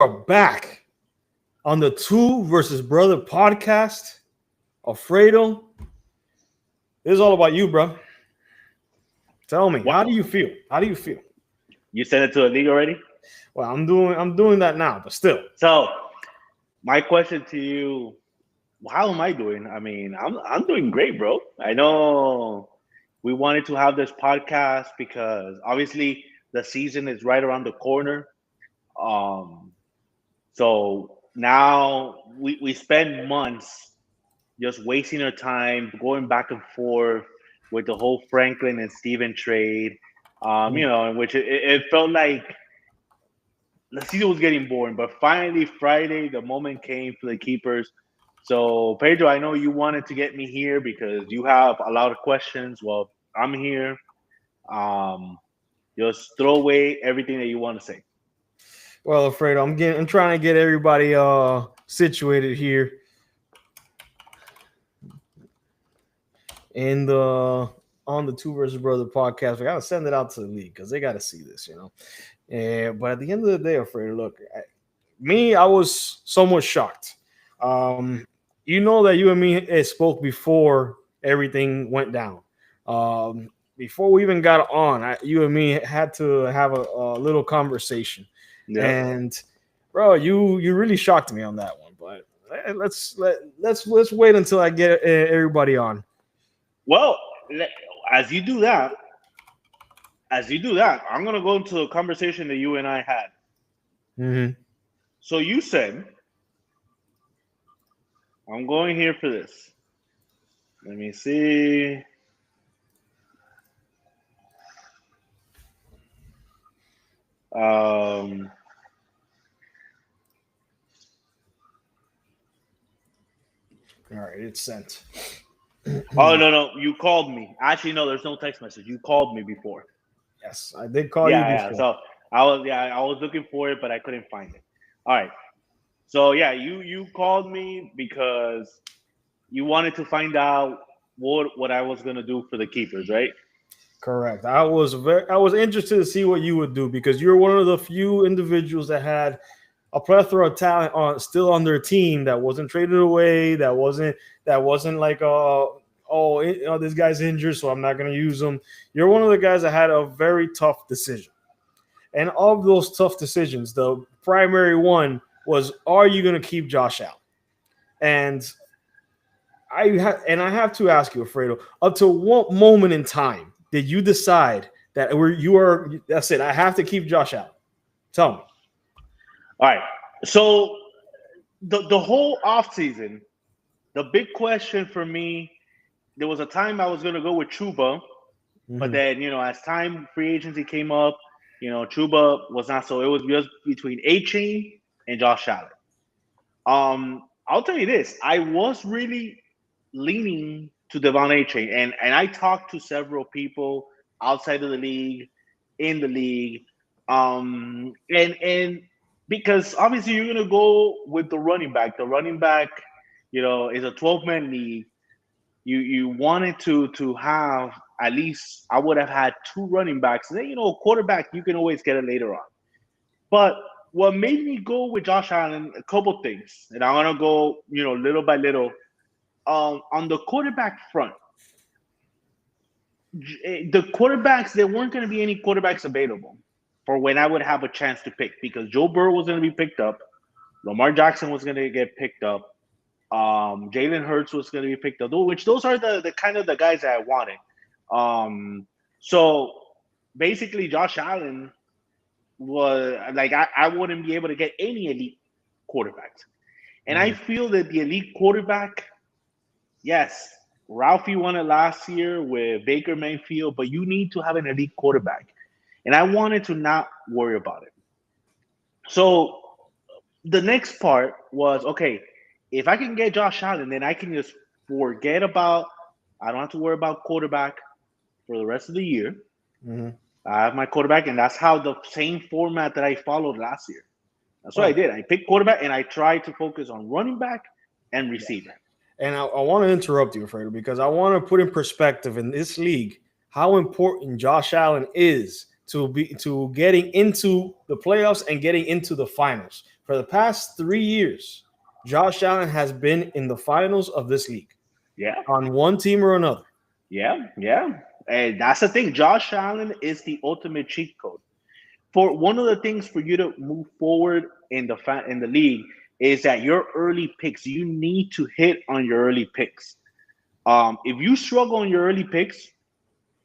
are back on the Two versus Brother podcast. Alfredo, this is all about you, bro. Tell me, What? how do you feel? How do you feel? You sent it to the league already? Well, I'm doing that now, but still. So, my question to you: how am I doing? I mean, I'm doing great, bro. I know we wanted to have this podcast because obviously the season is right around the corner. Um, so now we spend months just wasting our time going back and forth with the whole Franklin and Steven trade. In which it felt like the season was getting boring, but finally Friday, the moment came for the keepers. So Pedro, I know you wanted to get me here because you have a lot of questions. Well, I'm here. Um, just throw away everything that you want to say. Well, Alfredo, I'm trying to get everybody situated here in the on the Two versus Brother podcast. We gotta send it out to the league because they gotta see this, But at the end of the day, Alfredo, look, I was somewhat shocked. You know that you and me spoke before everything went down. Before we even got on, you and me had to have a little conversation. Yeah. And bro, you really shocked me on that one. But let's wait until I get everybody on. Well, as you do that, I'm gonna go into a conversation that you and I had. Mm-hmm. So you said, I'm going here for this. Let me see. All right, it's sent. Oh no, you called me. Actually, no, there's no text message. You called me before. Yes, I did call you before. Yeah. So I was looking for it, but I couldn't find it. All right. So yeah, you called me because you wanted to find out what I was gonna do for the keepers, right? Correct. I was interested to see what you would do because you're one of the few individuals that had a plethora of talent still on their team that wasn't traded away, that wasn't like this guy's injured, so I'm not going to use him. You're one of the guys that had a very tough decision, and of those tough decisions, the primary one was: are you going to keep Josh Allen? And I have to ask you, Alfredo, up to what moment in time did you decide that that's it? I have to keep Josh Allen. Tell me. All right. So the whole offseason, the big question for me, there was a time I was going to go with Chuba, but then, as time free agency came up, Chuba was not so. It was just between A-Chain and Josh Allen. I'll tell you this. I was really leaning to Devon A-Chain, and I talked to several people outside of the league, in the league, and because obviously you're gonna go with the running back. The running back, is a 12-man league. You wanted to have at least, I would have had two running backs. And then quarterback you can always get it later on. But what made me go with Josh Allen, a couple things, and I'm gonna go little by little. On the quarterback front, the quarterbacks, there weren't going to be any quarterbacks available for when I would have a chance to pick because Joe Burrow was going to be picked up, Lamar Jackson was going to get picked up, Jalen Hurts was going to be picked up, which those are the kind of the guys that I wanted. So basically, Josh Allen was like I wouldn't be able to get any elite quarterbacks, and I feel that the elite quarterback, yes, Ralphie won it last year with Baker Mayfield, but you need to have an elite quarterback. And I wanted to not worry about it. So the next part was, okay, if I can get Josh Allen, then I can just forget about, I don't have to worry about quarterback for the rest of the year. I have my quarterback, and that's how the same format that I followed last year. That's what I did. I picked quarterback, and I tried to focus on running back and receiver. And I want to interrupt you, Alfredo, because I want to put in perspective in this league how important Josh Allen is to getting into the playoffs and getting into the finals. for the past 3 years, Josh Allen has been in the finals of this league Yeah, on one team or another. yeah. And that's the thing. Josh Allen is the ultimate cheat code. For one of the things for you to move forward in the league is that your early picks, you need to hit on your early picks. If you struggle on your early picks,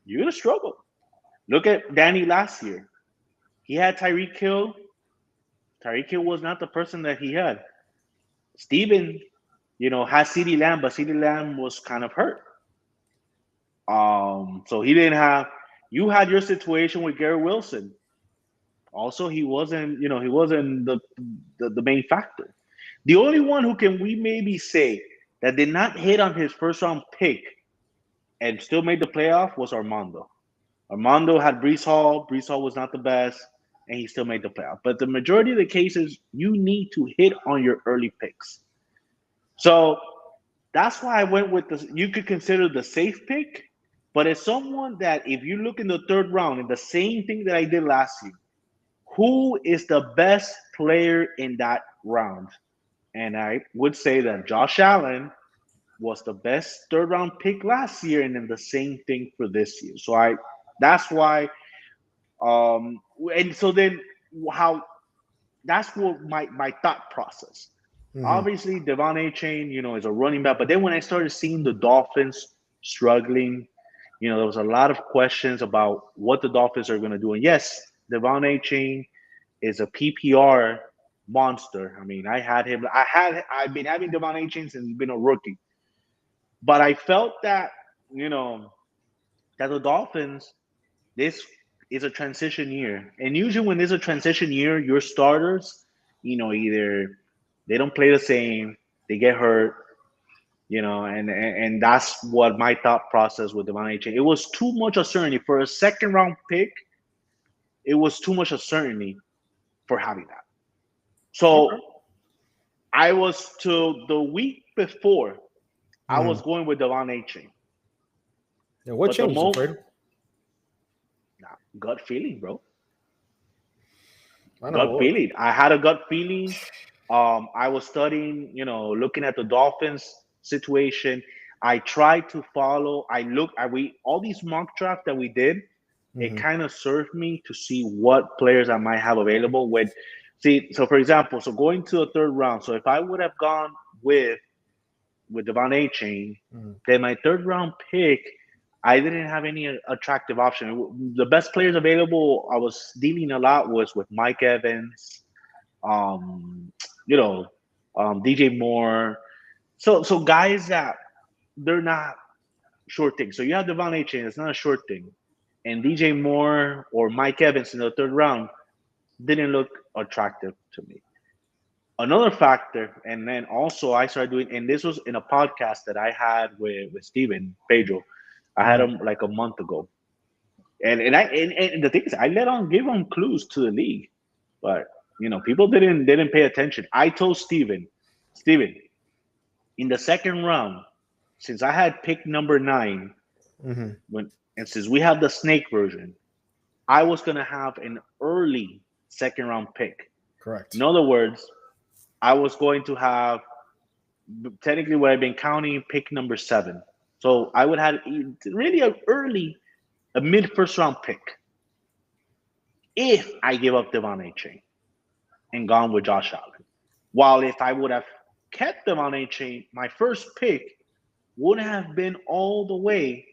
you're gonna struggle. Look at Danny last year. He had Tyreek Hill. Tyreek Hill was not the person that he had. Steven, had CeeDee Lamb, but CeeDee Lamb was kind of hurt. So he didn't have. You had your situation with Garrett Wilson. Also, he wasn't the main factor. The only one who can we maybe say that did not hit on his first round pick and still made the playoff was Armando. Armando had Brees Hall. Brees Hall was not the best, and he still made the playoff. But the majority of the cases, you need to hit on your early picks. So that's why I went with this. You could consider the safe pick, but it's someone that if you look in the third round, and the same thing that I did last year, who is the best player in that round? And I would say that Josh Allen was the best third round pick last year, and then the same thing for this year. So that's why, and so then how that's what my thought process. Mhm. Obviously, Devon A. Chain, is a running back, but then when I started seeing the Dolphins struggling, there was a lot of questions about what the Dolphins are going to do. And yes, Devon A. Chain is a PPR monster. I mean, I had him. I've been having Devon A. Chain since he's been a rookie. But I felt that, that the Dolphins, this is a transition year. And usually when there's a transition year, your starters, either they don't play the same, they get hurt, and that's what my thought process with Devon A. Chain. It was too much uncertainty. For a second round pick, it was too much uncertainty for having that. Okay. So I was to the week before, I was Mhm. going with Devon A. Chain. Yeah, what But the changed, moment, Alfredo? gut feeling, bro. I Gut know. feeling. I had a gut feeling. I was studying, looking at the Dolphins situation. I tried to follow. We all these mock draft that we did. It Mhm. kind of served me to see what players I might have available. So for example, so going to the third round. So if I would have gone with Devon A. Chain, Mhm. then my third round pick, I didn't have any attractive option. The best players available I was dealing a lot was with Mike Evans, um, you know, DJ Moore. So guys that they're not short things. So you have Devon A. Chain, it's not a short thing. And DJ Moore or Mike Evans in the third round didn't look attractive to me. Another factor, and then also I started doing, and this was in a podcast that I had with Steven Pedro. I had Mhm. him like a month ago. And the thing is I let on give him clues to the league. But people didn't pay attention. I told Steven, in the second round, since I had pick number 9, Mhm. when and since we have the snake version, I was gonna have an early second round pick. In Correct. other words, I was going to have technically what I've been counting pick number 7. So I would have really a mid first round pick if I give up Devon A. Chain and gone with Josh Allen. While if I would have kept Devon A. Chain, my first pick would have been all the way,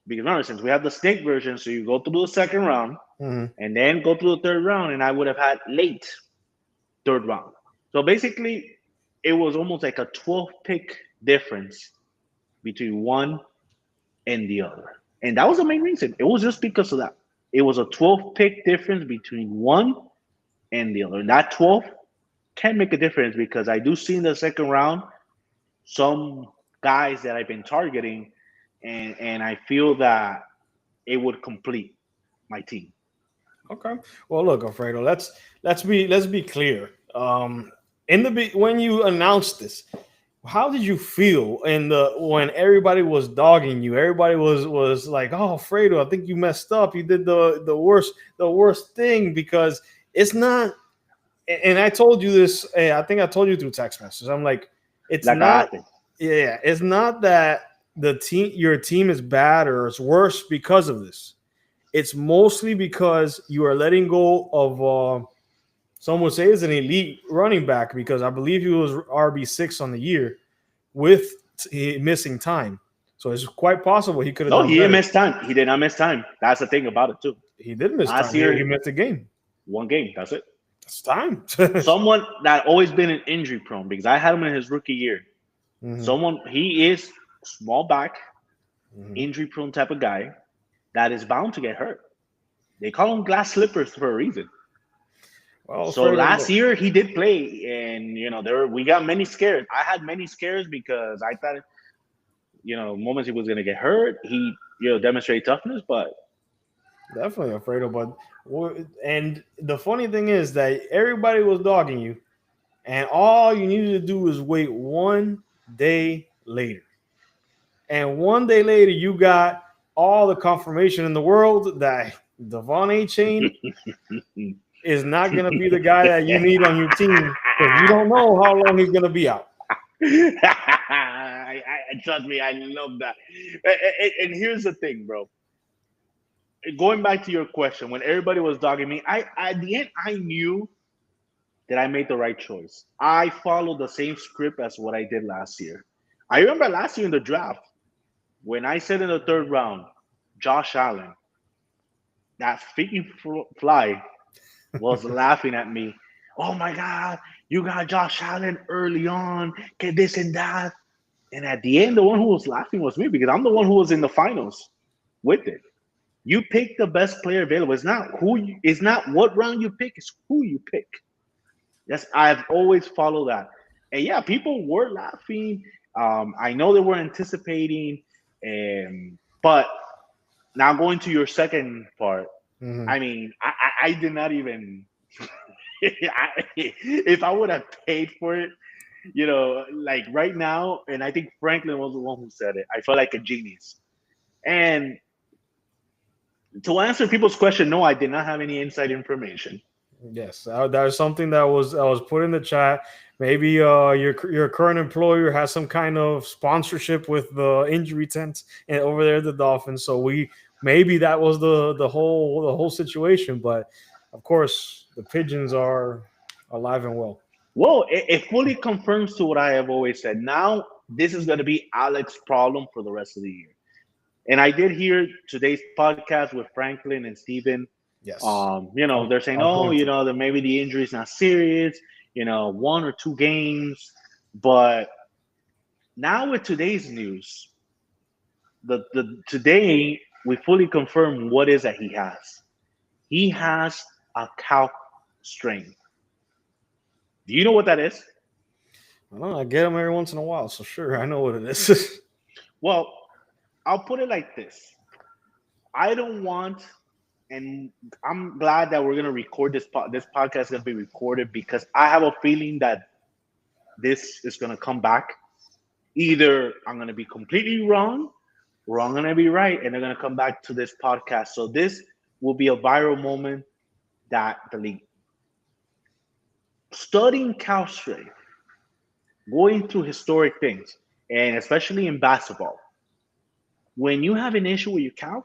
because remember, since we have the snake version, so you go through the second round Mhm. and then go through the third round, and I would have had late third round. So basically, it was almost like a 12 pick difference between one and the other. And that was the main reason. It was just because of that. It was a 12 pick difference between one and the other. And that 12 can make a difference because I do see in the second round some guys that I've been targeting, and I feel that it would complete my team. Okay. Well, look, Alfredo. Let's be clear. When you announced this, how did you feel when everybody was dogging you? Everybody was like, "Oh, Alfredo, I think you messed up. You did the worst thing because it's not." and I told you this. I think I told you through text message. I'm like, it's La not. cagaste. Yeah, it's not that your team is bad or it's worse because of this. It's mostly because you are letting go of. Some would say is an elite running back because I believe he was RB6 on the year with missing time. So it's quite possible he could have No, done he didn't better. miss time. He did not miss time. That's the thing about it too. He did miss Last time. He year, missed a game. one game. That's it. It's time. Someone that always been an injury prone because I had him in his rookie year. Mhm, Someone he is small back, mhm. injury prone type of guy that is bound to get hurt. They call him glass slippers for a reason. Well, So Alfredo, last look, year he did play, and there we got many scares. I had many scares because I thought moments he was gonna get hurt. He demonstrated toughness, but definitely Alfredo. But and the funny thing is that everybody was dogging you, and all you needed to do was wait 1 day later. And 1 day later, you got all the confirmation in the world that Devon A. Chain is not going to be the guy that you need on your team because you don't know how long he's going to be out. trust me, I love that. And here's the thing, bro. Going back to your question, when everybody was dogging me, I at the end I knew that I made the right choice. I followed the same script as what I did last year. I remember last year in the draft when I said in the third round, Josh Allen, that freaking fly was laughing at me. Oh my God, you got Josh Allen early on, get this and that. And at the end, the one who was laughing was me because I'm the one who was in the finals with it. You pick the best player available. It's not what round you pick, it's who you pick. Yes, I've always followed that. And yeah, people were laughing. I know they were anticipating. But now going to your second part, Mm-hmm. I mean, I did not even. If I would have paid for it, like right now, and I think Franklin was the one who said it. I felt like a genius. And to answer people's question, no, I did not have any inside information. Yes, that was something that was put in the chat. Maybe your current employer has some kind of sponsorship with the injury tent and over there at the Dolphins. So maybe that was the whole situation. But of course, the pigeons are alive and well. Well, it fully confirms to what I have always said. Now, this is going to be Alex's problem for the rest of the year. And I did hear today's podcast with Franklin and Steven. Yes, They're saying, I'll oh, point to. that maybe the injury is not serious, 1 or 2 games. But now with today's news, today we fully confirm what is that he has. He has a calf strain. Do you know what that is? I don't know. I get them every once in a while, so sure, I know what it is. Well, I'll put it like this. I don't want, and I'm glad that we're gonna record this podcast is gonna be recorded because I have a feeling that this is gonna come back. Either I'm gonna be completely wrong, or I'm gonna be right, and they're gonna come back to this podcast. So this will be a viral moment that the league studying calf strain, going through historic things, and especially in basketball. When you have an issue with your calf,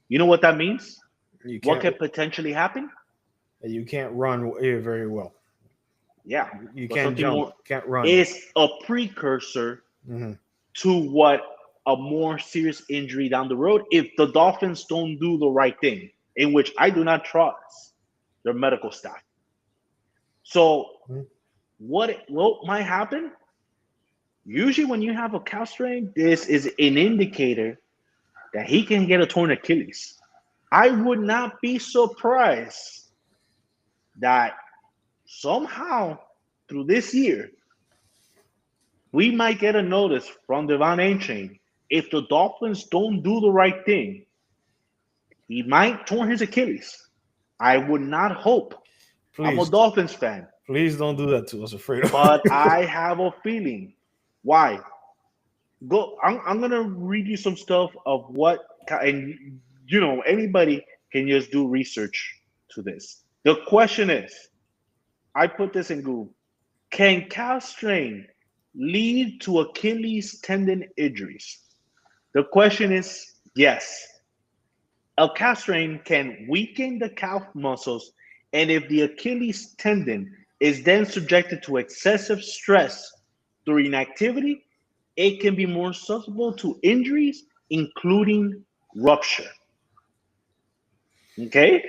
you know what that means? you What can't could potentially happen? you can't run very well. Yeah, You but can't something jump. more Can't run. is a precursor Hmm. to what a more serious injury down the road if the Dolphins don't do the right thing, in which I do not trust their medical staff. So what might happen? Usually when you have a calf strain, this is an indicator that he can get a torn Achilles. I would not be surprised that somehow through this year, we might get a notice from Devon Achane. If the Dolphins don't do the right thing, he might torn his Achilles. I would not hope. I'm a Please, Dolphins fan, please don't do that to us, Alfredo. but I have a feeling. Why? Go. I'm gonna read you some stuff of what, and anybody can just do research to this. The question is, I put this in Google. Can calf strain lead to Achilles tendon injuries? The question is yes. A calf strain can weaken the calf muscles, and if the Achilles tendon is then subjected to excessive stress through inactivity, it can be more susceptible to injuries, including rupture. Okay?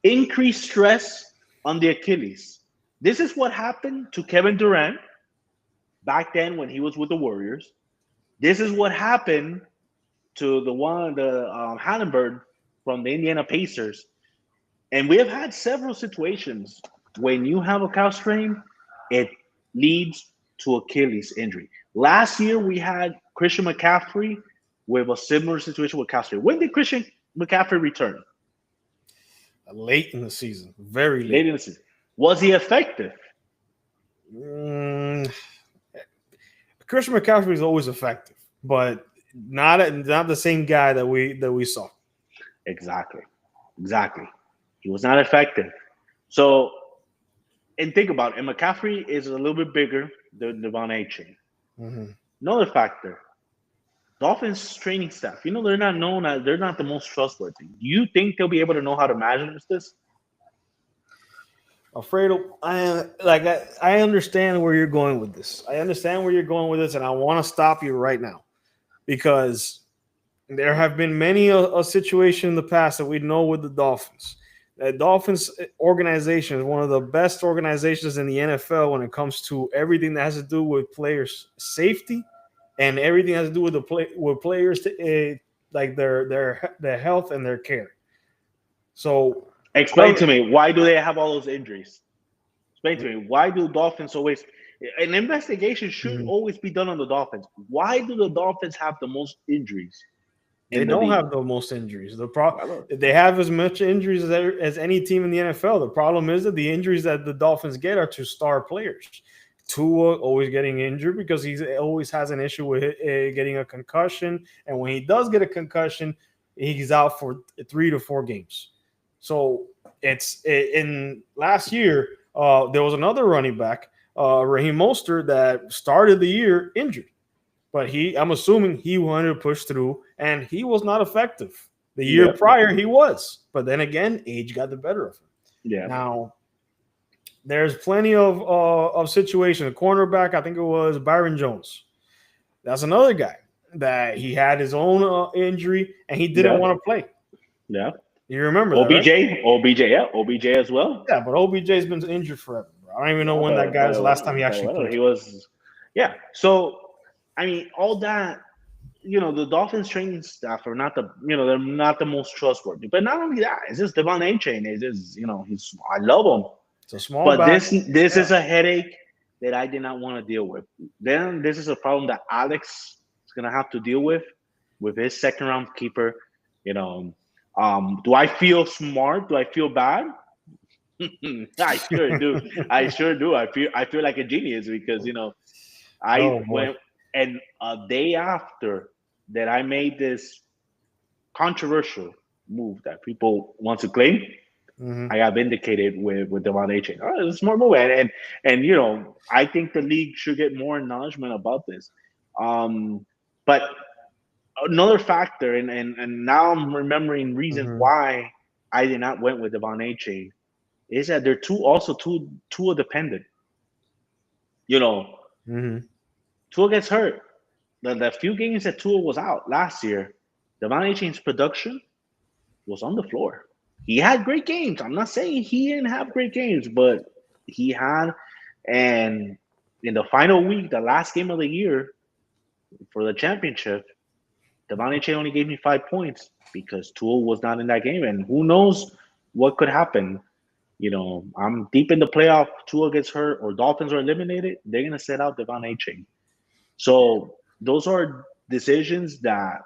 Increased stress on the Achilles. This is what happened to Kevin Durant back then when he was with the Warriors. This is what happened to the Hallenberg from the Indiana Pacers. And we have had several situations when you have a calf strain, it leads to Achilles injury. Last year we had Christian McCaffrey with a similar situation with calf strain. When did Christian McCaffrey return? Late in the season, very Late late. in the season. Was he effective? Christian McCaffrey is always effective, but not the same guy that we saw. Exactly. He was not effective. So, and think about it. And McCaffrey is a little bit bigger than Devon A-Chain. Mm-hmm. Another factor, Dolphins training staff. They're not the most trustworthy. Do you think they'll be able to know how to manage this? Alfredo, I understand where you're going with this. And I want to stop you right now because there have been many a situation in the past that we know with the Dolphins. The Dolphins organization is one of the best organizations in the NFL when it comes to everything that has to do with players' safety and everything that has to do with players like their health and their care. So explain to me, why do they have all those injuries? Explain to me, why do Dolphins always an investigation should always be done on the Dolphins. Why do the Dolphins have the most injuries? They don't have the most injuries. They have as much injuries as any team in the NFL. The problem is that the injuries that the Dolphins get are to star players. Tua always getting injured because he always has an issue with getting a concussion. And when he does get a concussion, he's out for 3 to 4 games. So it's in last year, there was another running back, Raheem Mostert, that started the year injured. But I'm assuming he wanted to push through, and he was not effective. The year prior, he was. But then again, age got the better of him. Yeah. Now, there's plenty of situations. A cornerback, I think it was Byron Jones. That's another guy that he had his own injury, and he didn't want to play. Yeah. You remember OBJ? That, right? OBJ as well. Yeah, but OBJ's been injured forever, bro. I don't even know when that guy's the last time he actually played. He was, yeah. So, I mean, all that, the Dolphins training staff are not they're not the most trustworthy. But not only that, it's just Devon A-Chain. It's just, I love him. It's a small but back. This is a headache that I did not want to deal with. Then this is a problem that Alex is going to have to deal with his second round keeper. Do I feel smart? Do I feel bad? I sure do. I feel like a genius because I went, and a day after that I made this controversial move that people want to claim, I got vindicated with Devon A-Chain. Oh, it's a smart move, and I think the league should get more acknowledgement about this. But another factor, and now I'm remembering reasons why I did not went with Devon A-Chain, is that they're too dependent. Tua gets hurt. The few games that Tua was out last year, Devon A-Chain's production was on the floor. He had great games. I'm not saying he didn't have great games, but he had. And in the final week, the last game of the year for the championship, Devon A-Chain only gave me 5 points because Tua was not in that game. And who knows what could happen. I'm deep in the playoff. Tua gets hurt or Dolphins are eliminated. They're going to set out Devon A-Chain. So those are decisions that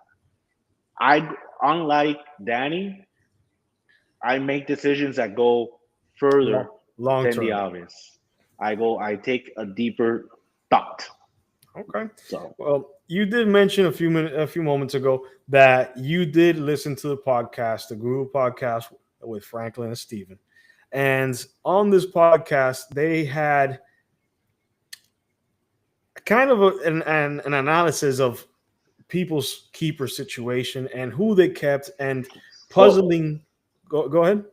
unlike Danny, I make decisions that go further long than term. the obvious. I take a deeper thought. Okay. So, well, you did mention a few moments ago that you did listen to the podcast, the Guru podcast with Franklin and Steven. And on this podcast, they had kind of an analysis of people's keeper situation and who they kept and Well, puzzling. Go ahead.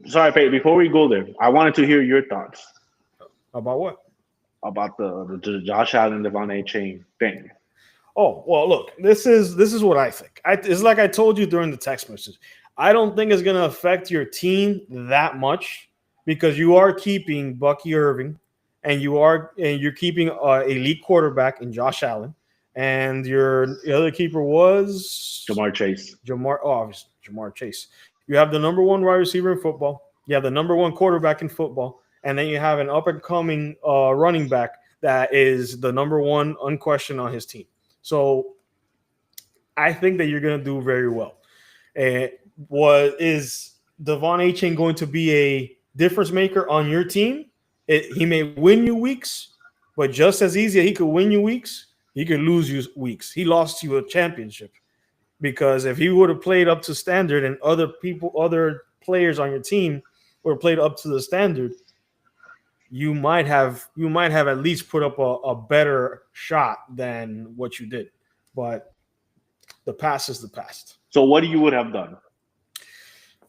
sorry, Pete, before we go there, I wanted to hear your thoughts About what? about the Josh Allen Devon A chain thing. Oh well, look, this is what I think. It's like I told you during the text message. I don't think it's going to affect your team that much because you are keeping Bucky Irving, and you're keeping elite quarterback in Josh Allen, and your the other keeper was Jamar Chase. Obviously, Jamar Chase. You have the number one wide receiver in football. You have the number one quarterback in football, and then you have an up and coming running back that is the number one unquestioned on his team. So I think that you're going to do very well. And what is Devon Achane going to be a difference maker on your team? He may win you weeks, but just as easy as he could win you weeks, he could lose you weeks. He lost you a championship because if he would have played up to standard and other players on your team would have played up to the standard, you might have at least put up a better shot than what you did. But the past is the past. So what you would have done?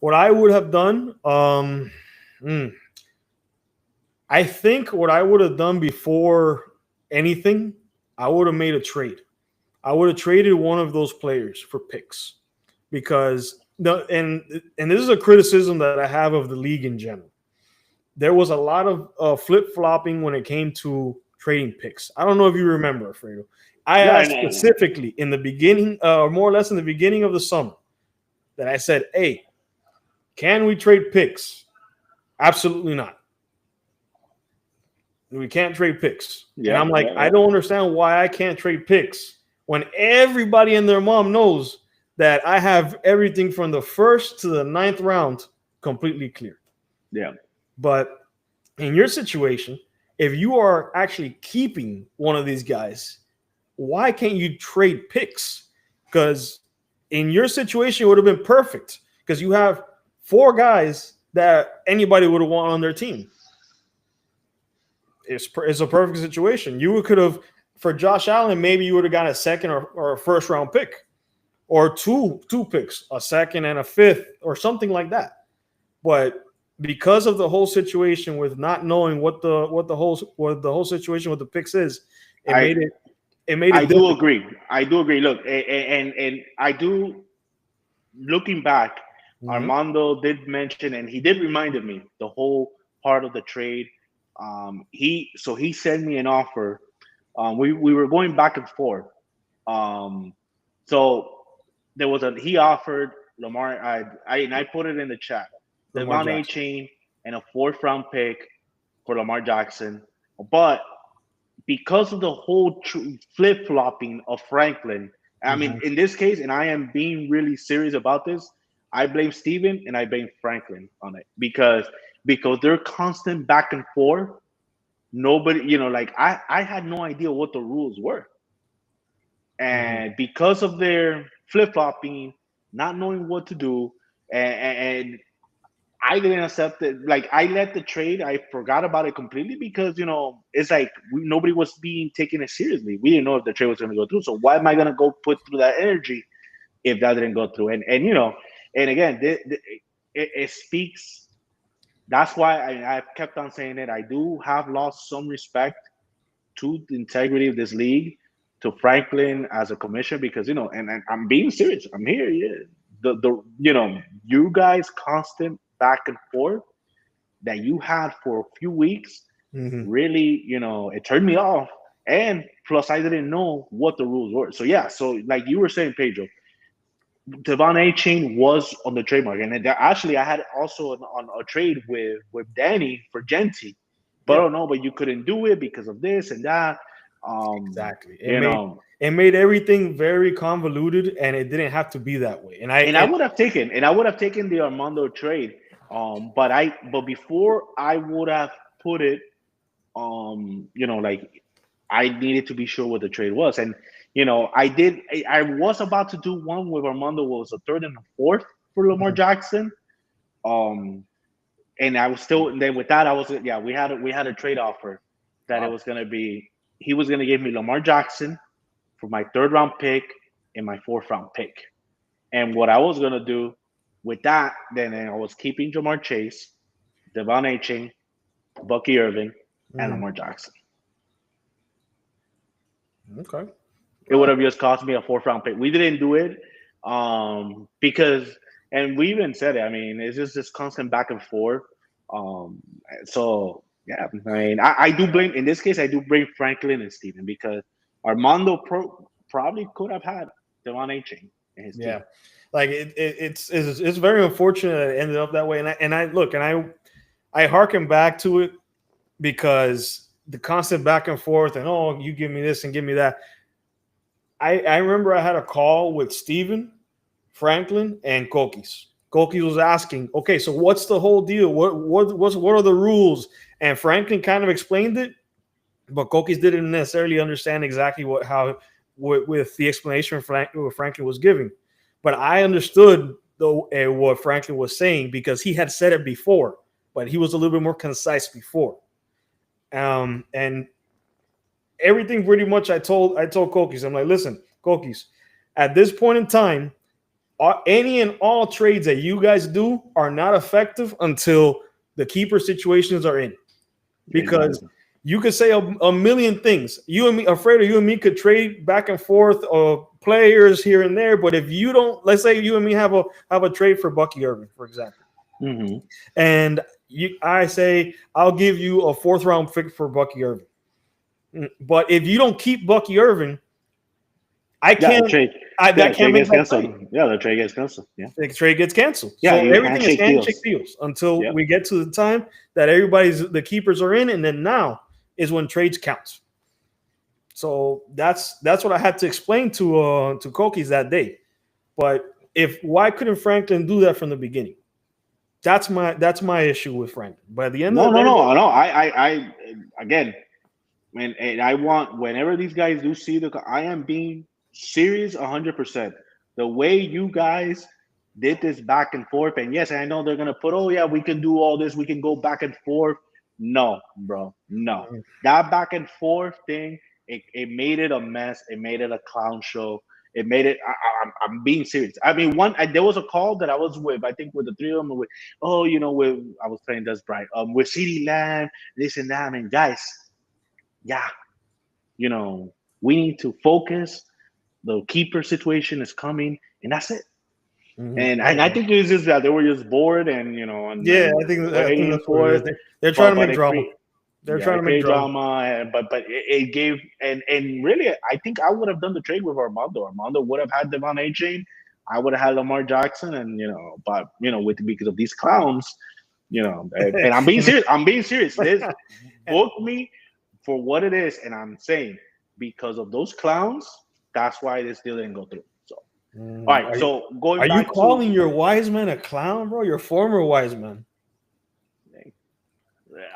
What I would have done, hmm, I think what I would have done before anything, I would have made a trade. I would have traded one of those players for picks because and this is a criticism that I have of the league in general. There was a lot of flip flopping when it came to trading picks. I don't know if you remember, Alfredo. I Yeah, asked specifically in the beginning, or more or less in the beginning of the summer, that I said, "Hey, can we trade picks?" Absolutely not. We can't trade picks. And yeah, I'm like, yeah, I yeah. don't understand why I can't trade picks when everybody and their mom knows that I have everything from the first to the ninth round completely clear. Yeah. But in your situation, if you are actually keeping one of these guys, why can't you trade picks? Because in your situation, it would have been perfect because you have four guys that anybody would have want on their team. It's a perfect situation. You could have, for Josh Allen, maybe you would have got a second or a first round pick, or two picks, a second and a fifth, or something like that. But because of the whole situation with not knowing what the whole situation with the picks is, it I made it I do difficult. agree. I do agree. Look, and I do, looking back, Mhm. Armando did mention, and he did reminded me the whole part of the trade. He sent me an offer. We were going back and forth. Um, so there was a he offered Lamar. I put it in the chat. Lamar Devon A. Jackson. Chain and a fourth round pick for Lamar Jackson, but because of the whole flip flopping of Franklin, I mean, Mhm. in this case, and I am being really serious about this, I blame Steven and I blame Franklin on it because they're constant back and forth. Nobody, like I had no idea what the rules were, Mhm. and because of their flip flopping, not knowing what to do, and I didn't accept it. Like I let the trade. I forgot about it completely because it's like nobody was being taken it seriously. We didn't know if the trade was going to go through. So why am I going to go put through that energy if that didn't go through? And again, it speaks. That's why I've kept on saying it. I do have lost some respect to the integrity of this league, to Franklin as a commissioner, because and I'm being serious. I'm here. Yeah, you guys constant back and forth that you had for a few weeks Mhm. really, it turned me off. And plus, I didn't know what the rules were. So yeah, so like you were saying, Pedro, Devon A. Chain was on the trademark, and actually, I had also on a trade with Danny for Genti, but I Yep. don't know, but you couldn't do it because of this and that. Exactly. It You made know, it made everything very convoluted, and it didn't have to be that way. And I and I would have taken the Armando trade, but before I would have put it, like I needed to be sure what the trade was, and I did. I was about to do one with Armando, was a third and a fourth for Lamar Mhm. Jackson. Um, and I was still. And then with that, I was we had a trade offer that it Wow. was gonna be. He was gonna give me Lamar Jackson for my third round pick and my fourth round pick. And what I was gonna do with that, then I was keeping Jamar Chase, Devon Aching, Bucky Irving, and Mm, Lamar Jackson. okay. It would have just cost me a fourth round pick. We didn't do it because, and we even said it. I mean, it's just this constant back and forth. Um, so yeah, I mean, I do blame in this case. I do blame Franklin and Steven because Armando probably could have had Devon Aching in his team. Yeah, like it's very unfortunate that it ended up that way. And I look and I harken back to it because the constant back and forth and oh you give me this and give me that. I remember I had a call with Steven, Franklin, and Kokis. Kokis was asking, okay, so what's the whole deal? What are the rules? And Franklin kind of explained it, but Kokis didn't necessarily understand exactly with the explanation what Franklin was giving. But I understood what Franklin was saying because he had said it before, but he was a little bit more concise before. And everything pretty much I told Kokis, I'm like, listen, Kokis, at this point in time, any and all trades that you guys do are not effective until the keeper situations are in. Because Exactly. you could say a million things. You and me, Alfredo, you and me could trade back and forth players here and there. But if you don't, let's say you and me have a trade for Bucky Irving, for example, Mm-hmm. and I say I'll give you a fourth round pick for Bucky Irving. But if you don't keep Bucky Irving, I Yeah, the can't. trade. Yeah, That the can't trade make gets that trade. canceled. Yeah, the trade gets canceled. Yeah. The trade gets canceled. Yeah, So you everything is handshake handshake deals. deals until Yep. we get to the time that the keepers are in, and then now is when trades count. So that's what I had to explain to Kokis that day. But if why couldn't Franklin do that from the beginning? That's my issue with Franklin. By the end of No, the no, day, no, no. I again, and I want whenever these guys do see I am being serious 100%. The way you guys did this back and forth, and yes, I know they're gonna put, oh yeah, we can do all this, we can go back and forth. No, bro, no. That back and forth thing, it made it a mess. It made it a clown show. It made it. I'm being serious. I mean, there was a call that I was with. I think with the three of them. With with I was playing Des Bryant. With CD Lamb, this and that. I mean, guys, yeah, we need to focus. The keeper situation is coming, and that's it. mhm. And I think it was just that they were just bored and Yeah, and I think waiting that's what for it it. is. They're trying to But make it drama. create They're yeah, trying it to make created drama. drama. But it gave and really I think I would have done the trade with Armando. Armando would have had Devon A. Chain. I would have had Lamar Jackson, and but with because of these clowns, and I'm being serious. I'm being serious. This book me for what it is, and I'm saying because of those clowns, that's why this deal didn't go through. So, all Mm, right. So going are you back to, calling your wise man a clown, bro? Your former wise man.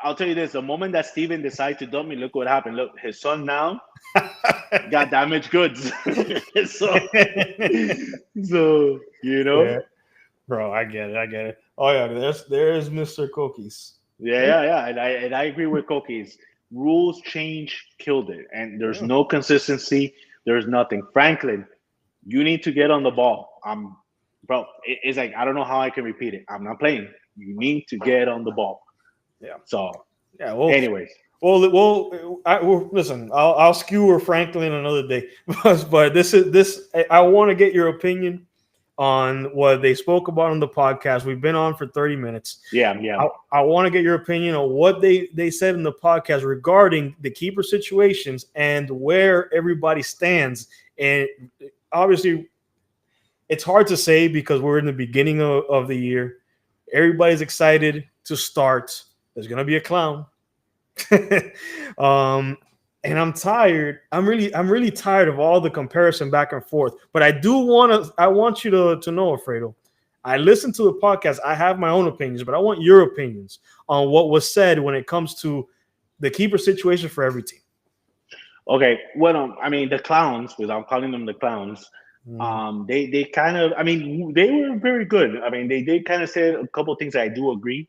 I'll tell you this: the moment that Steven decided to dump me, look what happened. Look, his son now got damaged goods. so, so Yeah, bro, I get it. I get it. Oh yeah, there's Mr. Cookies. yeah. And I agree with Cookies. Rules change killed it, and there's Yeah. no consistency. There's nothing. Franklin, you need to get on the ball. Bro. It's like I don't know how I can repeat it. I'm not playing. You need to get on the ball. Yeah. So, Yeah. Well, anyways, listen. I'll skewer Franklin another day, but this. I want to get your opinion on what they spoke about on the podcast. We've been on for 30 minutes. yeah. I want to get your opinion on what they said in the podcast regarding the keeper situations and where everybody stands. And obviously, it's hard to say because we're in the beginning of the year. Everybody's excited to start. There's gonna be a clown. um, and I'm tired. I'm really tired of all the comparison back and forth. But I want you to know, Alfredo. I listened to the podcast. I have my own opinions, but I want your opinions on what was said when it comes to the keeper situation for every team. Okay. Well, I mean the clowns, because I'm calling them the clowns. Mm, They kind of, I mean, they were very good. I mean, they did kind of say a couple of things that I do agree.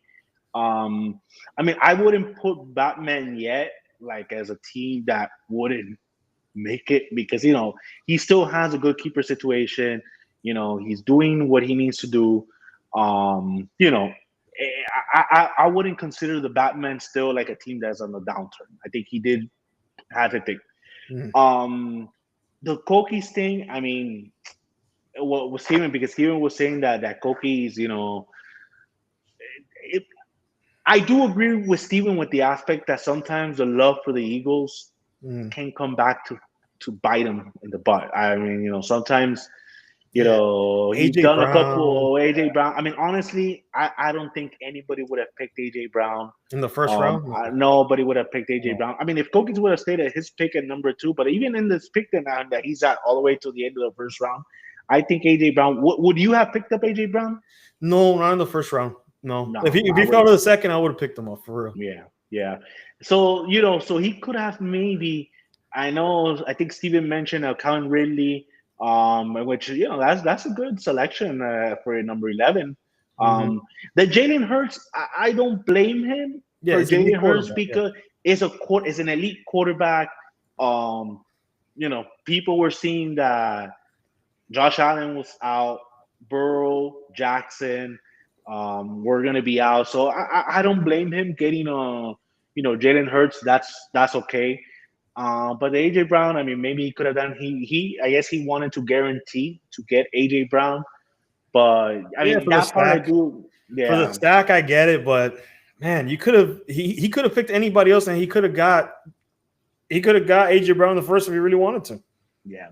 I mean, I wouldn't put Batman yet like as a team that wouldn't make it because he still has a good keeper situation. He's doing what he needs to do. You know, I wouldn't consider the Batman still like a team that's on the downturn. I think he did have a thing. Mhm. Um, the Koki's thing. I mean, what was Steven because Steven was saying that Koki's, it, I do agree with Steven with the aspect that sometimes the love for the Eagles Mhm. can come back to bite him in the butt. I mean, sometimes Yeah, he's AJ done a Brown couple AJ Brown. I mean, honestly, I don't think anybody would have picked AJ Brown. in the first round. No, Nobody would have picked AJ no. Brown. I mean, if Kokins would have stayed at his pick at number two, but even in this pick that he's at all the way to the end of the first round, I think AJ Brown. Would you have picked up AJ Brown? No, not in the first round. No, if No, he I fell would. to the second, I would have picked him up for real. Yeah, yeah. So so he could have maybe. I know. I think Steven mentioned Calvin Ridley, which that's a good selection for number 11. Hmm. Um, the Jalen Hurts, I don't blame him Yeah, for he's a elite Jalen Hurts quarterback. Yeah. because is an elite quarterback. Um, people were seeing that Josh Allen was out, Burrow, Jackson, were going to be out. So I don't blame him getting Jalen Hurts. That's okay. But AJ Brown, I mean, maybe he could have done. He I guess he wanted to guarantee to get AJ Brown, but I Yeah, mean for the that part I stack. do. For the Yeah, stack, I get it, but man, you could have he could have picked anybody else, and he could have got AJ Brown the first if he really wanted to. yeah.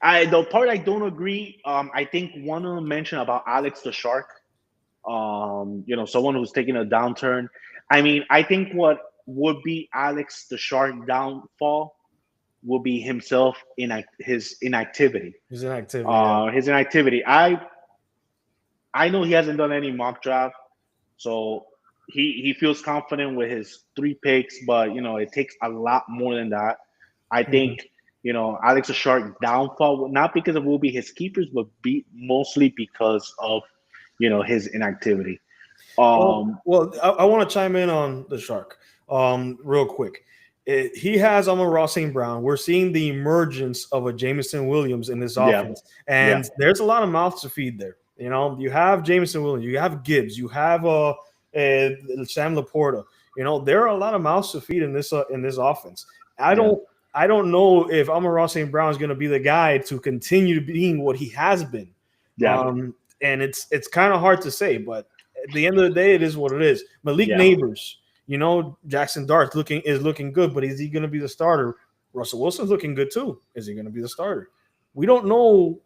The part I don't agree. I think one of them mentioned about Alex the Shark. Someone who's taking a downturn. I mean, I think what would be Alex the Shark downfall would be himself his inactivity. He's in activity. Yeah. His inactivity. I know he hasn't done any mock draft, so he feels confident with his three picks, but it takes a lot more than that. I Mhm. think Alex the Shark downfall not because of will be his keepers, but be mostly because of his inactivity. Well, Um, well, I want to chime in on the Shark, real quick. He has Amon Ross St. Brown. We're seeing the emergence of a Jameson Williams in this yeah, offense, yeah, and there's a lot of mouths to feed there. You have Jameson Williams, you have Gibbs, you have Sam Laporta. There are a lot of mouths to feed in this offense. I yeah, don't I don't know if Amon Ross St. Brown is going to be the guy to continue being what he has been. yeah, And it's kind of hard to say, but at the end of the day, it is what it is. Malik yeah. Neighbors, Jackson Dart is looking good, but is he going to be the starter? Russell Wilson's looking good too. Is he going to be the starter? We don't know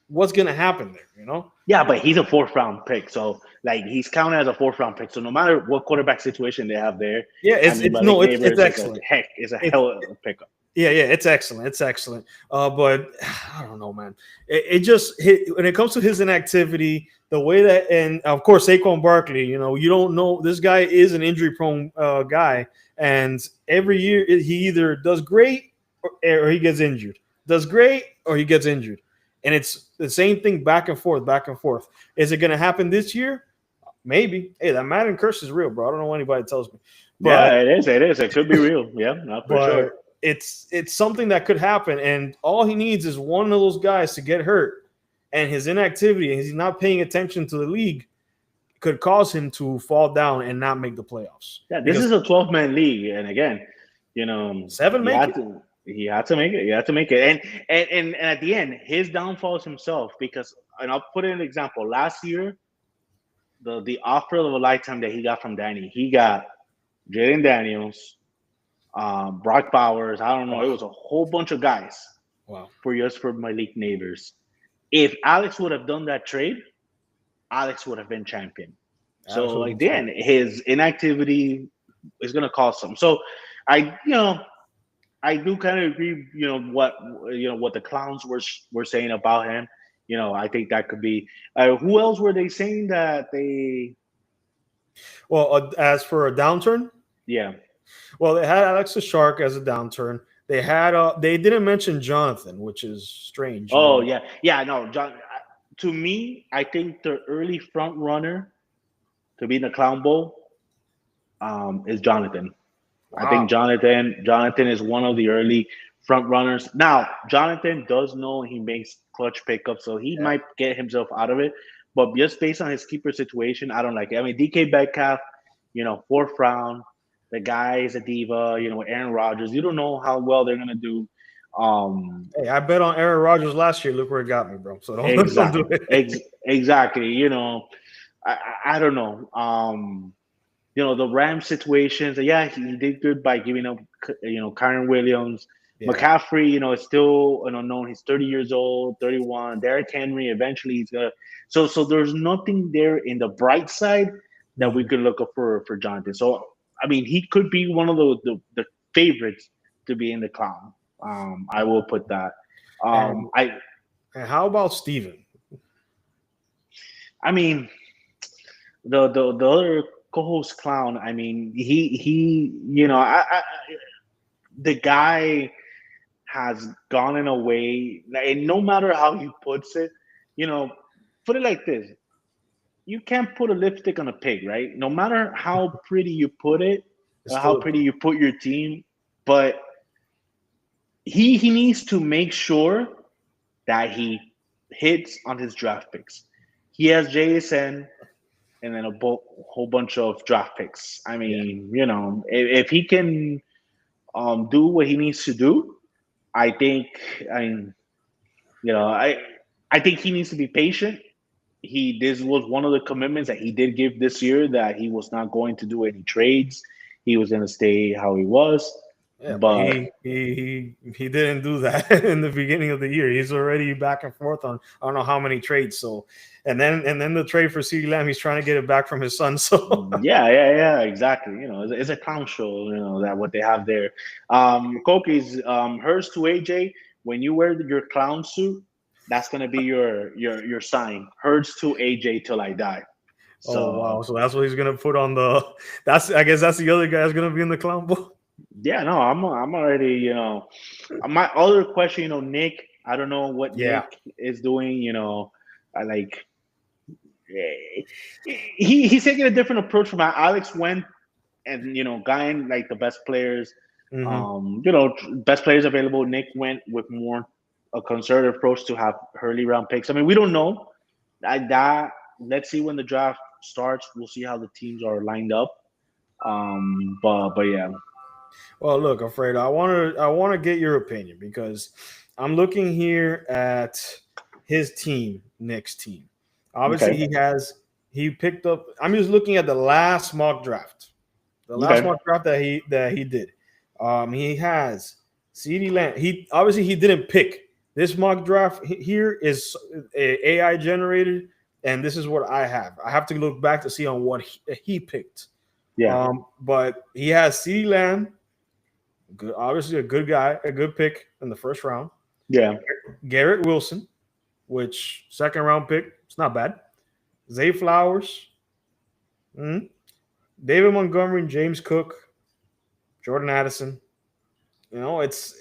what's going to happen there. Yeah, but he's a fourth round pick, so like he's counted as a fourth round pick. So no matter what quarterback situation they have there, Yeah, I it's mean it's Malik no, it's Neighbors excellent. is a It's hell of a pickup. Yeah, it's excellent. It's excellent. But I don't know, man. It just when it comes to his inactivity, the way that, and of course Saquon Barkley. You don't know, this guy is an injury prone guy, and every year he either does great or he gets injured. Does great or he gets injured, and it's the same thing back and forth, back and forth. Is it going to happen this year? Maybe. Hey, that Madden curse is real, bro. I don't know what anybody tells me, Yeah, but it is. It is. It could be real. Yeah, not for sure. but it's something that could happen, and all he needs is one of those guys to get hurt, and his inactivity, and he's not paying attention to the league, could cause him to fall down and not make the playoffs. Yeah, this Because is a 12-man league, and again, seven you make had it. to. He had to make it. You had to make it, and at the end, his downfall is himself because, and I'll put in an example. Last year, the offer of a lifetime that he got from Danny, he got Jaden Daniels, Brock Bowers. I don't know. It Oh, was a whole bunch of guys wow, for Malik Neighbors. If Alex would have done that trade, Alex would have been champion. Alex So would have been champion. again, his inactivity is going to cost him. So I, I do kind of agree. What the clowns were saying about him. I think that could be. Who else were they saying that they? Well, as for a downturn, Yeah. well, they had Alex the Shark as a downturn. They didn't mention Jonathan, which is strange. Oh yeah, yeah. No, John. To me, I think the early front runner to be in the Clown Bowl is Jonathan. I think Wow. Jonathan is one of the early front runners. Now, Jonathan does know he makes clutch pickups, so he Yeah. might get himself out of it. But just based on his keeper situation, I don't like it. I mean, DK Metcalf, fourth round, the guy is a diva. Aaron Rodgers. You don't know how well they're gonna do. Um, Hey, I bet on Aaron Rodgers last year. Look where it got me, bro. So don't exact, do it. exactly. I don't know. The Ram situations. Yeah, he did good by giving up, Kyron Williams. Yeah. McCaffrey, is still an unknown. He's 30 years old, 31. Derrick Henry, eventually he's gonna. So there's nothing there in the bright side that we Mhm. could look up for Jonathan. So I mean, he could be one of the favorites to be in the clown. I will put that. And I and how about Steven? I mean, the other co-host clown. I mean, he the guy has gone in a way, and no matter how he puts it, you know, put it like this: you can't put a lipstick on a pig, right? No matter how pretty you put it, It's or how still a pretty pig. you put your team, but he needs to make sure that he hits on his draft picks. He has JSN and then whole bunch of draft picks. I Yeah. mean, if he can do what he needs to do, I think. I mean, you know, I I think he needs to be patient. This was one of the commitments that he did give this year, that he was not going to do any trades. He was going to stay how he was. Yeah, but But he didn't do that in the beginning of the year. He's already back and forth on I don't know how many trades. So, and then the trade for CeeDee Lamb, he's trying to get it back from his son. So, yeah, exactly. It's a clown show. That what they have there. Koki's hers to AJ. When you wear your clown suit, that's gonna be your sign. Hers to AJ till I die. oh wow, So so that's what he's gonna put on the. That's I guess that's the other guy that's gonna be in the clown book. yeah, no, I'm already. My other question, Nick. I don't know what Yeah. Nick is doing. I like. He's taking a different approach from how Alex went, and guy like the best players, Hmm. best players available. Nick went with more a conservative approach to have early round picks. I mean, we don't know that. Let's see when the draft starts. We'll see how the teams are lined up. But yeah, Well, look, Alfredo, I want to get your opinion because I'm looking here at his team, Nick's team. Obviously, okay, he picked up. I'm just looking at the last mock draft, the last okay, mock draft that he did. He has CeeDee Lamb. He didn't pick this mock draft. Here is AI generated, and this is what I have. I have to look back to see on what he picked. yeah, But he has CeeDee Lamb. Good, obviously a good guy, a good pick in the first round. yeah, Garrett Wilson, which second round pick, it's not bad. Zay Flowers, mhm. David Montgomery, James Cook, Jordan Addison. It's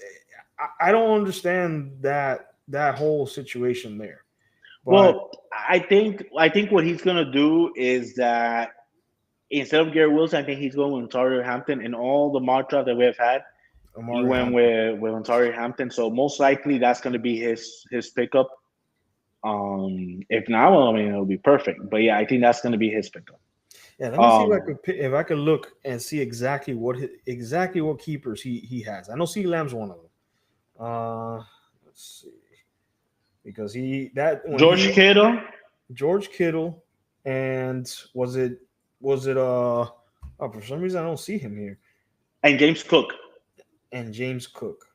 I don't understand that whole situation there. But Well, I think what he's gonna do is that instead of Gary Wilson, I think he's going with Ontario Hampton. In all the mock draft that we have had, he Amari went Hampton, with Ontario Hampton. So most likely that's gonna be his pickup. If not, well, I mean it'll be perfect. But yeah, I think that's gonna be his pickup. yeah. Let me see Um, if I could look and see exactly what keepers he has. I know C Lamb's one of them. Let's see because he that when George he Kittle George Kittle, and was it oh, for some reason I don't see him here, and James Cook. and James Cook.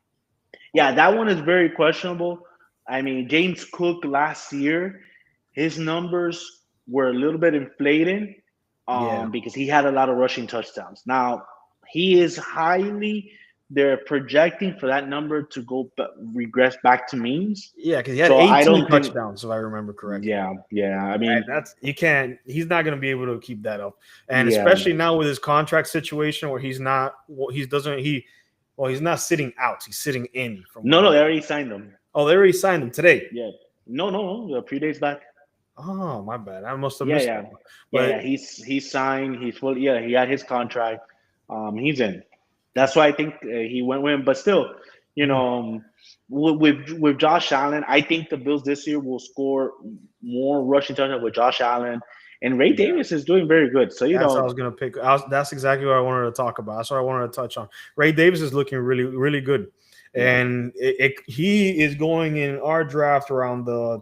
Yeah, that one is very questionable. I mean, James Cook last year, his numbers were a little bit inflated, Yeah, because he had a lot of rushing touchdowns. Now, he is highly, they're projecting for that number to regress back to means. yeah, because he had So I 18 don't think, touchdowns if I remember correctly. yeah. I mean, That's you can't. He's not going to be able to keep that up, and yeah. especially now with his contract situation where he's not. Well, he doesn't. He's not sitting out. He's sitting in from what No, I'm. they already signed him. Oh, they already signed him today. Yeah. No, a few days back. Oh, my bad. I must have Yeah, missed yeah, that one. yeah, But yeah. He's signed. He's full. Yeah, he had his contract. He's in. That's why I think he went with him. But still, you mhm, know, with Josh Allen, I think the Bills this year will score more rushing touchdowns with Josh Allen, and Ray yeah, Davis is doing very good. So that's what I was gonna pick. That's exactly what I wanted to talk about. That's what I wanted to touch on. Ray Davis is looking really, really good, yeah, and he is going in our draft around I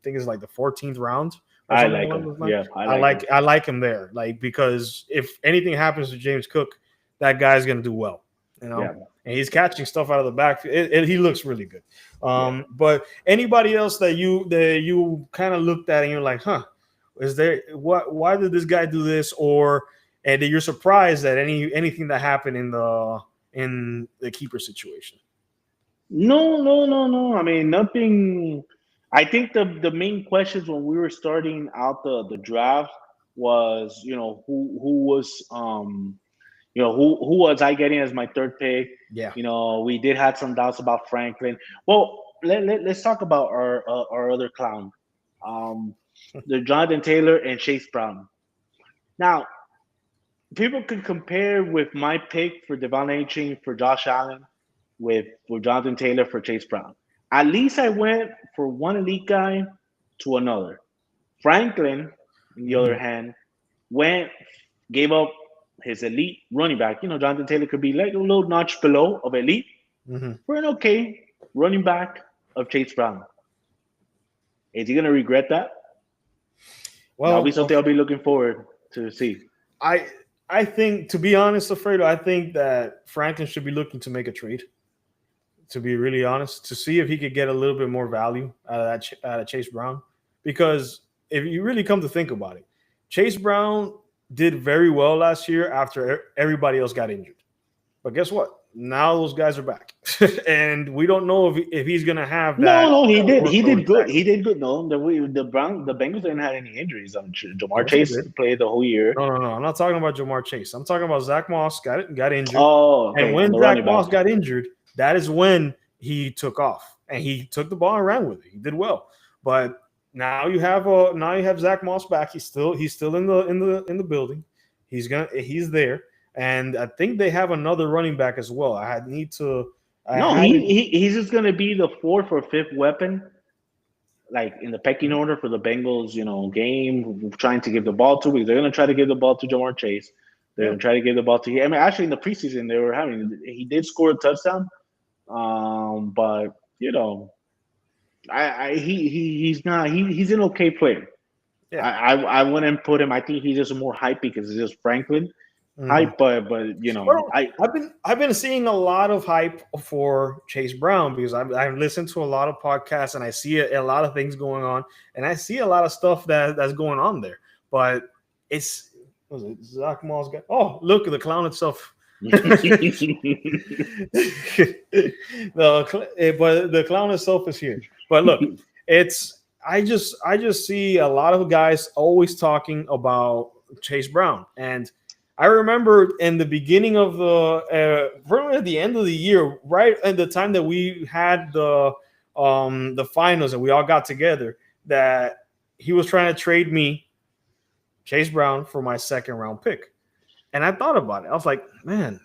think it's like the 14th round or I something like along him. those lines. Yeah, I like him. I like him there, like because if anything happens to James Cook, that guy's gonna do well, you know. Yeah, And he's catching stuff out of the backfield. He looks really good. yeah. But anybody else that you kind of looked at and you're like, huh? Is there what? Why did this guy do this? Or and you're surprised at anything that happened in the keeper situation? No, no, no, no. I mean, nothing. I think the main questions when we were starting out the draft was, who was who was I getting as my third pick? Yeah. We did have some doubts about Franklin. Well, let's talk about our other clown, um, the Jonathan Taylor and Chase Brown. Now, people can compare with my pick for Devon Aching for Josh Allen with Jonathan Taylor for Chase Brown. At least I went for one elite guy to another. Franklin, on the other Hmm. hand, went gave up his elite running back. Jonathan Taylor could be like a little notch below of elite Hmm. for an okay running back of Chase Brown. Is he gonna regret that? That'll be Well, something I'll be looking forward to see. I I think to be honest, Alfredo, I think that Franklin should be looking to make a trade. To be really honest, to see if he could get a little bit more value out of out of Chase Brown, because if you really come to think about it, Chase Brown did very well last year after everybody else got injured. But guess what? Now those guys are back, and we don't know if he's gonna have No, no, he that did. He workload did good. back. He did good. No, the Bengals didn't have any injuries. Jamar Yes, they Chase did. played the whole year. No, no, no. I'm not talking about Jamar Chase. I'm talking about Zach Moss got injured, Oh, and okay, on when the Zach running back. Moss got injured, that is when he took off and he took the ball and ran with it. He did well, but now you have Zach Moss back. He's still in the building. He's there, and I think they have another running back as well. I No, had it. he's just gonna be the fourth or fifth weapon, like in the pecking order for the Bengals. Game trying to give the ball to because they're gonna try to give the ball to Jamar Chase. They're Yeah, gonna try to give the ball to. I mean, actually, in the preseason, he did score a touchdown. But he's not. He's an okay player. yeah. I wouldn't put him. I think he's just more hype because it's just Franklin Mhm. hype. But Well, I I've been seeing a lot of hype for Chase Brown because I've listened to a lot of podcasts and I see a lot of things going on and I see a lot of stuff that's going on there. But it's was it Zach Moss guy? Oh, look at the clown itself. But the clown itself is here. But look, it's I just see a lot of guys always talking about Chase Brown and I remember in the beginning of probably at the end of the year, right at the time that we had the finals and we all got together, that he was trying to trade me Chase Brown for my second round pick. And I thought about it. I was like, man,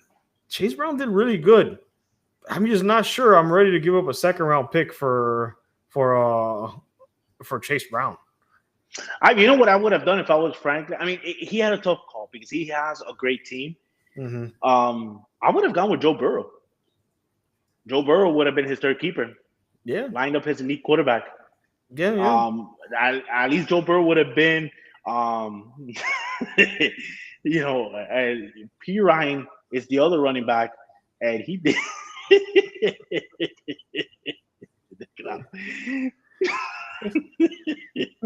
Chase Brown did really good. I'm just not sure I'm ready to give up a second round pick for for Chase Brown. you know what I would have done if I was Franklin. I mean, he had a tough call because he has a great team. Mm-hmm. I would have gone with Joe Burrow. Joe Burrow would have been his third keeper, Yeah, lined up his elite quarterback. yeah, yeah. At least Joe Burrow would have been, P. Ryan is the other running back, and he did.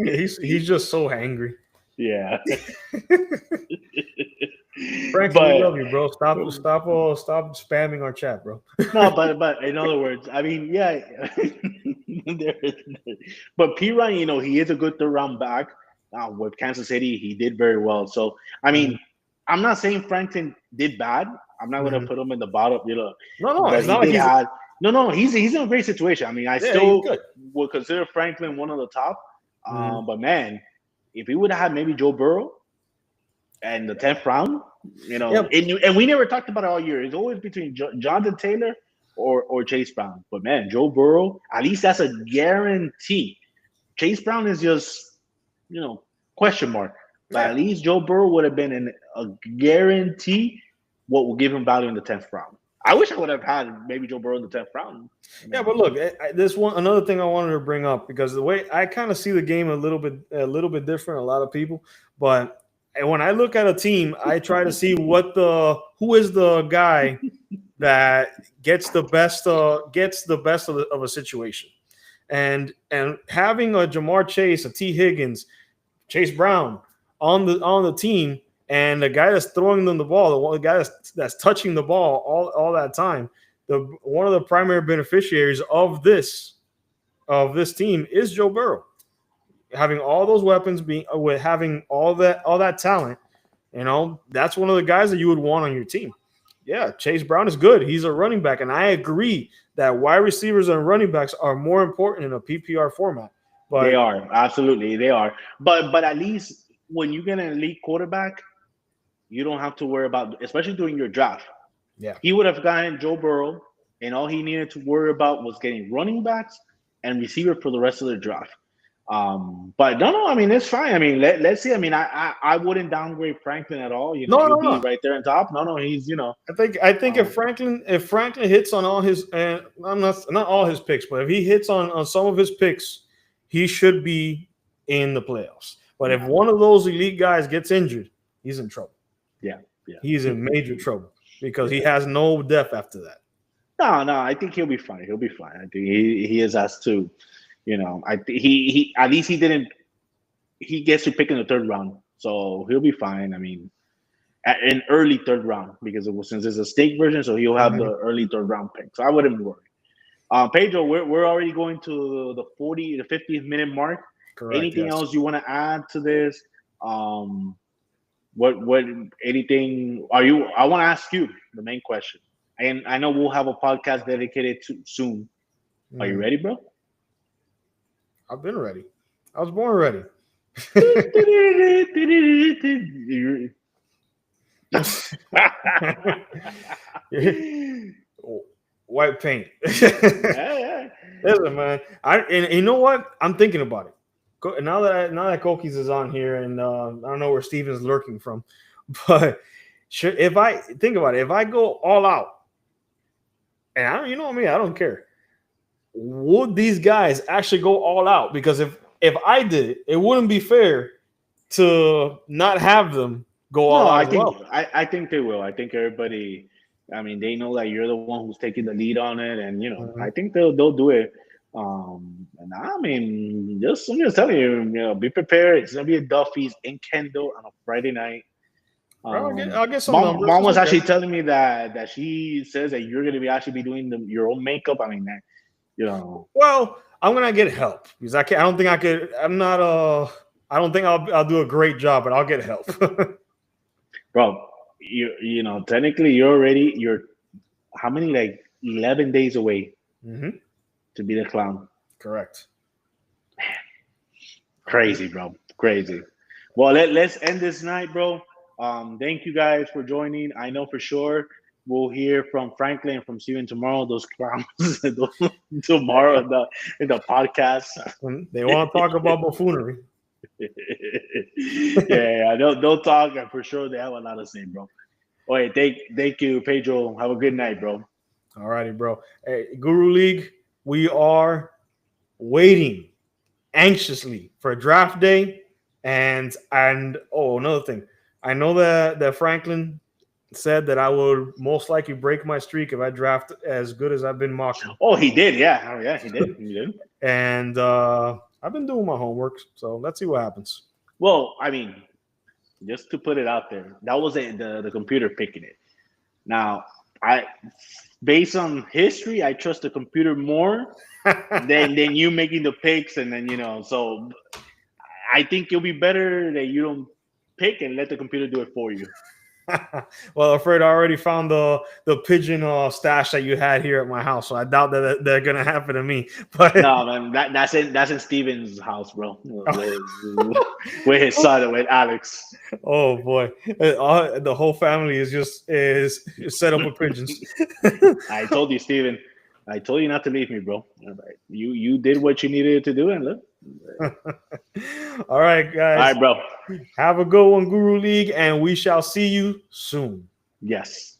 He's just so angry. Yeah, Frankie, we but love you, bro. Stop spamming our chat, bro. no, but in other words, I mean, yeah. But P. Ryan, he is a good third round back. With Kansas City, he did very well. So, I Mhm. mean, I'm not saying Franklin did bad. I'm not going to Mhm. put him in the bottom, No, but it's he not like did he's have. No, he's in a great situation. I mean, I yeah, he's still good. would consider Franklin one of the top. Mhm. But man, if we would have had maybe Joe Burrow and the 10th round, Yeah, and we never talked about it all year. It's always between Jonathan Taylor or Chase Brown. But man, Joe Burrow, at least that's a guarantee. Chase Brown is just, you know, question mark. But yeah. at least Joe Burrow would have been a guarantee what will give him value in the 10th round. I wish I would have had maybe Joe Burrow in the 10th round. I Yeah, mean, but look, this one another thing I wanted to bring up because the way I kind of see the game a little bit different. A lot of people, but when I look at a team, I try to see who is the guy that gets the best of a situation, and having a Jamar Chase, a T Higgins, Chase Brown on the team, and the guy that's throwing them the ball, the guy that's touching the ball all that time, the one of the primary beneficiaries of this team is Joe Burrow, having all those weapons, being with having all that talent. That's one of the guys that you would want on your team. Yeah, Chase Brown is good. He's a running back, and I agree that wide receivers and running backs are more important in a PPR format. they But are absolutely they are. But at least when you get an elite quarterback, you don't have to worry about, especially during your draft. yeah, He would have gotten Joe Burrow, and all he needed to worry about was getting running backs and receiver for the rest of the draft. But no, I mean it's fine. I mean let's see. I mean I wouldn't downgrade Franklin at all. no, He'll no, be no. right there on top. No, he's I think um, if Franklin hits on all his and I'm not all his picks, but if he hits on some of his picks, he should be in the playoffs. But if yeah, one of those elite guys gets injured, he's in trouble. yeah, yeah, He's in major trouble because he yeah. has no depth after that. No, I think he'll be fine. He'll be fine. I think he is asked to. I think he at least he didn't. He gets to pick in the third round, so he'll be fine. I mean, an early third round because since it's a stake version, so he'll have Mhm. the early third round pick. So I wouldn't worry. Pedro, we're already going to the 50th minute mark. Correct. Anything Yes. else you want to add to this? Um, what anything are you? I want to ask you the main question, and I know we'll have a podcast dedicated to soon. Are you Mhm. ready, bro? I've been ready. I was born ready. White paint. Yeah. Listen, man. And you know what? I'm thinking about it. Now that Kokis is on here, and I don't know where Steven's lurking from, but if I think about it, if I go all out, and you know me, I don't care. Would these guys actually go all out? Because if I did it, it wouldn't be fair to not have them go No, all out I as think well. I think they will. I think everybody. I mean, they know that you're the one who's taking the lead on it, and I Mhm. think they'll do it. And I mean, I'm just telling you, be prepared. It's gonna be a Duffy's in Kendall on a Friday night. Well, Um, I'll get some numbers. mom It's was okay. actually telling me that she says that you're gonna be actually be doing your own makeup. I mean, that, you know, Well, I'm gonna get help because I can't. I don't think I could. I'm not. I don't think I'll do a great job, but I'll get help. bro, technically you're how many, like 11 days away hmm to be the clown. Correct. Crazy, bro. Crazy. Well, let's end this night, bro. Thank you guys for joining. I know for sure we'll hear from Franklin and from Steven tomorrow. Those clowns tomorrow in the podcast. They want to talk about buffoonery. Yeah, they'll talk, and for sure they have a lot to say, bro. All right, thank you, Pedro. Have a good night, bro. All righty, bro. Hey, Guru League, we are waiting anxiously for draft day, and another thing, I know that Franklin said that I would most likely break my streak if I draft as good as I've been mocking, Oh, he did. Yeah. Oh, yeah, he did. He did. and I've been doing my homework, so let's see what happens. Well, I mean, just to put it out there, that was the computer picking it. Now, I based on history, I trust the computer more than you making the picks, and then so I think it'll be better that you don't pick and let the computer do it for you. Well, Alfredo, I already found the pigeon stash that you had here at my house, so I doubt that they're gonna happen to me. But No, man, that's in Steven's house, bro. With his son, with Alex. oh boy, the whole family is set up with pigeons. I told you, Steven. I told you not to leave me, bro. All right. You did what you needed to do, and look. All right, All guys, right, bro. have a good one, Guru League, and we shall see you soon. Yes.